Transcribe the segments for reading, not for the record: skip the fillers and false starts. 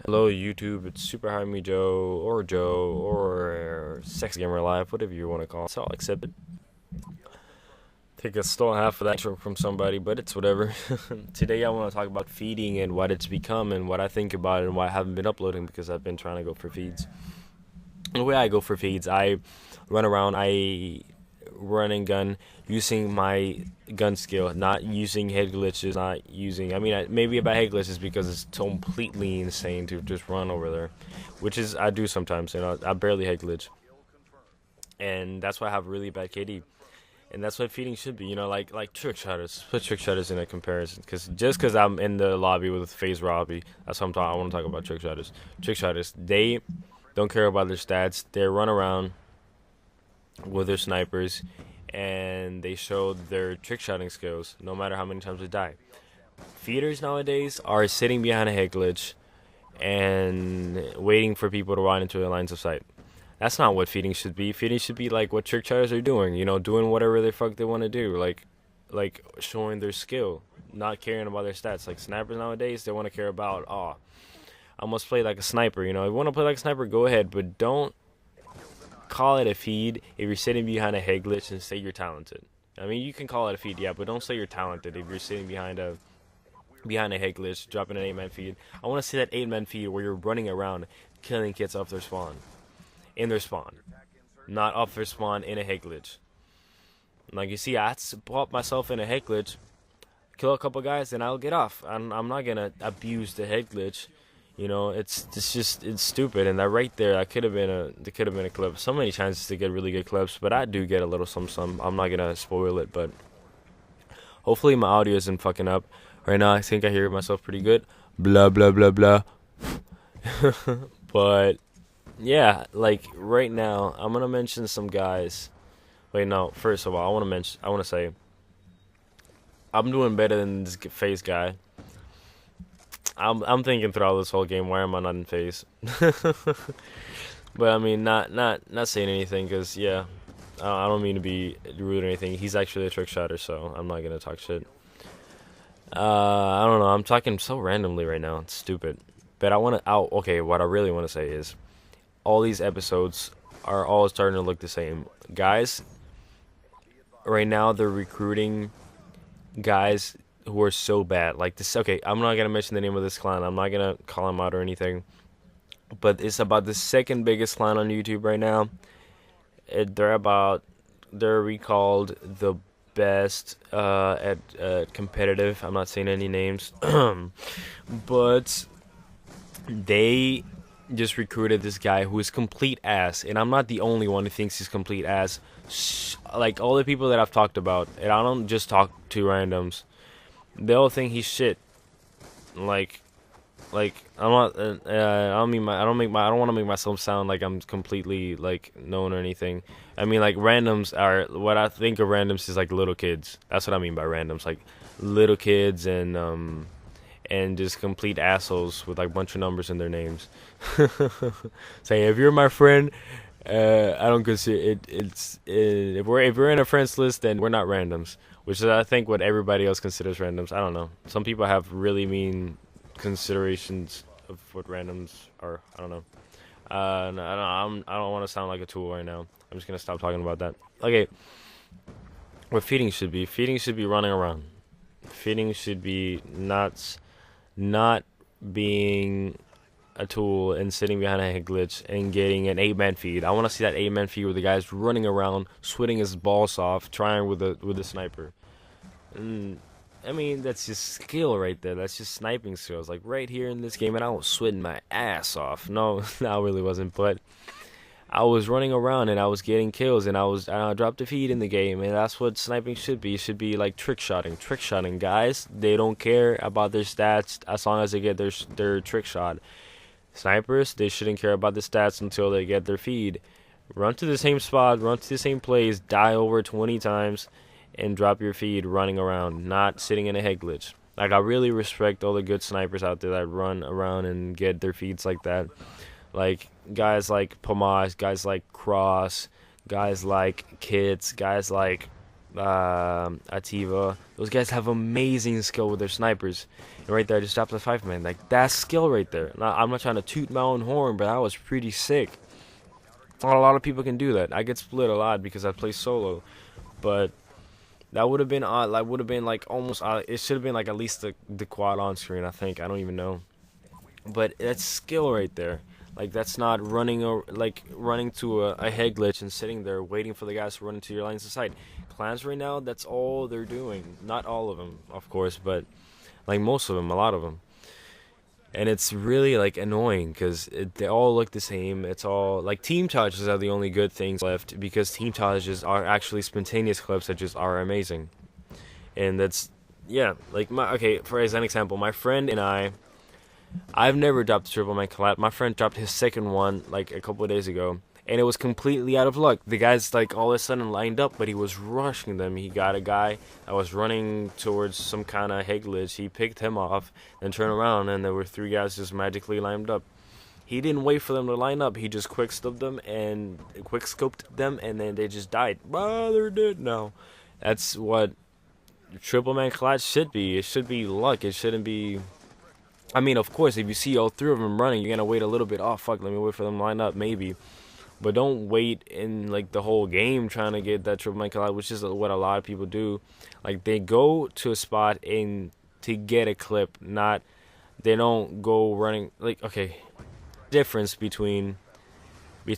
Hello YouTube, it's Super High Me Joe, or Sex Gamer Live, whatever you want to call it. It's all accepted. Think I stole half of that intro from somebody, but it's whatever. Today I want to talk about feeding and what it's become and what I think about it and why I haven't been uploading because I've been trying to go for feeds. The way I go for feeds, I run around, I run and gun using my gun skill, not using head glitches, not using. Maybe about head glitches because it's completely insane to just run over there, which is I do sometimes. I barely head glitch, and that's why I have really bad KD. And that's what feeding should be, like trick shotters. Put trick shotters in a comparison, because I'm in the lobby with FaZe Robbie, that's what I want to talk about trick shotters. Trick shotters, they don't care about their stats. They run around with their snipers, and they show their trick shotting skills, no matter how many times they die. Feeders nowadays are sitting behind a head glitch and waiting for people to run into their lines of sight. That's not what feeding should be. Feeding should be like what trick shotters are doing. Doing whatever the fuck they want to do, like showing their skill, not caring about their stats. Like snipers nowadays, they want to care about, I must play like a sniper. If you want to play like a sniper, go ahead, but don't call it a feed if you're sitting behind a head glitch and say you're talented. You can call it a feed, yeah, but don't say you're talented if you're sitting behind a head glitch, dropping an 8-man feed. I want to see that 8-man feed where you're running around killing kids off their spawn. In their spawn. Not off their spawn in a head glitch. Like you see, I pop myself in a head glitch, kill a couple guys, and I'll get off. I'm not gonna abuse the head glitch. It's stupid. And that right there, that could have been a clip. So many chances to get really good clips, but I do get a little some. I'm not gonna spoil it, but hopefully my audio isn't fucking up. Right now, I think I hear myself pretty good. Blah blah blah blah. But yeah, like right now, I'm gonna mention some guys. Wait, no. First of all, I want to say, I'm doing better than this FaZe guy. I'm thinking throughout this whole game, why am I not in FaZe? But not saying anything, because yeah, I don't mean to be rude or anything. He's actually a trick shotter, so I'm not gonna talk shit. I don't know. I'm talking so randomly right now. It's stupid. But okay, what I really want to say is, all these episodes are all starting to look the same. Guys, right now they're recruiting guys who are so bad. Like this, okay, I'm not gonna mention the name of this clan. I'm not gonna call him out or anything. But it's about the second biggest clan on YouTube right now. They're recalled the best at competitive. I'm not saying any names, but they just recruited this guy who is complete ass, and I'm not the only one who thinks he's complete ass. Like all the people that I've talked about, and I don't just talk to randoms, they all think he's shit. Like I'm not. I don't want to make myself sound like I'm completely like known or anything. Like randoms are what I think of. Randoms is like little kids. That's what I mean by randoms, like little kids and just complete assholes with like a bunch of numbers in their names. Saying if you're my friend, I don't consider it. If we're in a friends list, then we're not randoms, which is I think what everybody else considers randoms. I don't know. Some people have really mean considerations of what randoms are. I don't know. No, I don't want to sound like a tool right now. I'm just gonna stop talking about that. Okay, what feeding should be? Feeding should be running around. Feeding should be not being a tool and sitting behind a head glitch and getting an 8-man feed. I want to see that 8-man feed where the guy's running around, sweating his balls off, trying with a sniper. That's just skill right there. That's just sniping skills. Like right here in this game, and I was sweating my ass off. No, I really wasn't, but I was running around and I was getting kills, and I dropped a feed in the game, and that's what sniping should be. It should be like trick shotting. Trick shotting, guys. They don't care about their stats as long as they get their trick shot. Snipers, they shouldn't care about the stats until they get their feed. Run to the same spot, run to the same place, die over 20 times, and drop your feed running around, not sitting in a head glitch. Like, I really respect all the good snipers out there that run around and get their feeds like that. Like, guys like Pomage, guys like Cross, guys like Kids, guys like Ativa. Those guys have amazing skill with their snipers. And right there, I just dropped the 5-man. Like, that's skill right there. Now, I'm not trying to toot my own horn, but that was pretty sick. Not a lot of people can do that. I get split a lot because I play solo. But that would have been odd. Like, would have been like almost odd. It should have been like at least the quad on screen, I think. I don't even know. But that's skill right there. Like, that's not running or like running to a head glitch and sitting there waiting for the guys to run into your lines of sight. Clans right now, that's all they're doing. Not all of them, of course, but like most of them, a lot of them. And it's really like annoying because they all look the same. It's all like team challenges are the only good things left because team challenges are actually spontaneous clips that just are amazing. And that's, yeah, like okay, for as an example, my friend and I've never dropped a triple man collab. My friend dropped his second one like a couple of days ago, and it was completely out of luck. The guys like all of a sudden lined up, but he was rushing them. He got a guy that was running towards some kind of head glitch. He picked him off, then turned around, and there were 3 guys just magically lined up. He didn't wait for them to line up. He just quick scoped them, and then they just died. Well, they're dead now. That's what triple man collab should be. It should be luck. It shouldn't be. I mean, of course, if you see all 3 of them running, you're gonna wait a little bit. Oh fuck, let me wait for them to line up, maybe. But don't wait in like the whole game trying to get that triple man collide, which is what a lot of people do. Like, they go to a spot and to get a clip, not they don't go running. Like, okay, difference between the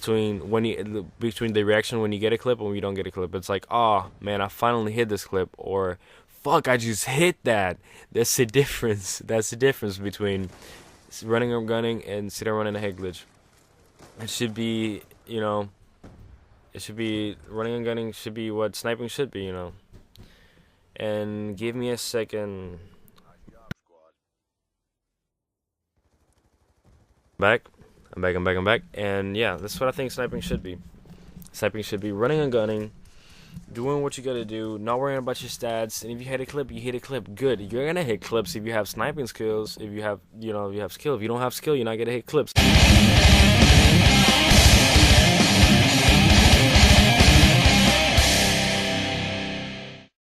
reaction when you get a clip and when you don't get a clip. It's like, oh man, I finally hit this clip, or fuck, I just hit that. That's the difference. That's the difference between running or gunning and sitting running a head glitch. It should be, it should be running and gunning should be what sniping should be, And give me a second. I'm back. And yeah, that's what I think sniping should be. Sniping should be running and gunning, doing what you gotta do, not worrying about your stats. And if you hit a clip, you hit a clip. Good. You're gonna hit clips if you have sniping skills. If you have, you have skill. If you don't have skill, you're not gonna hit clips.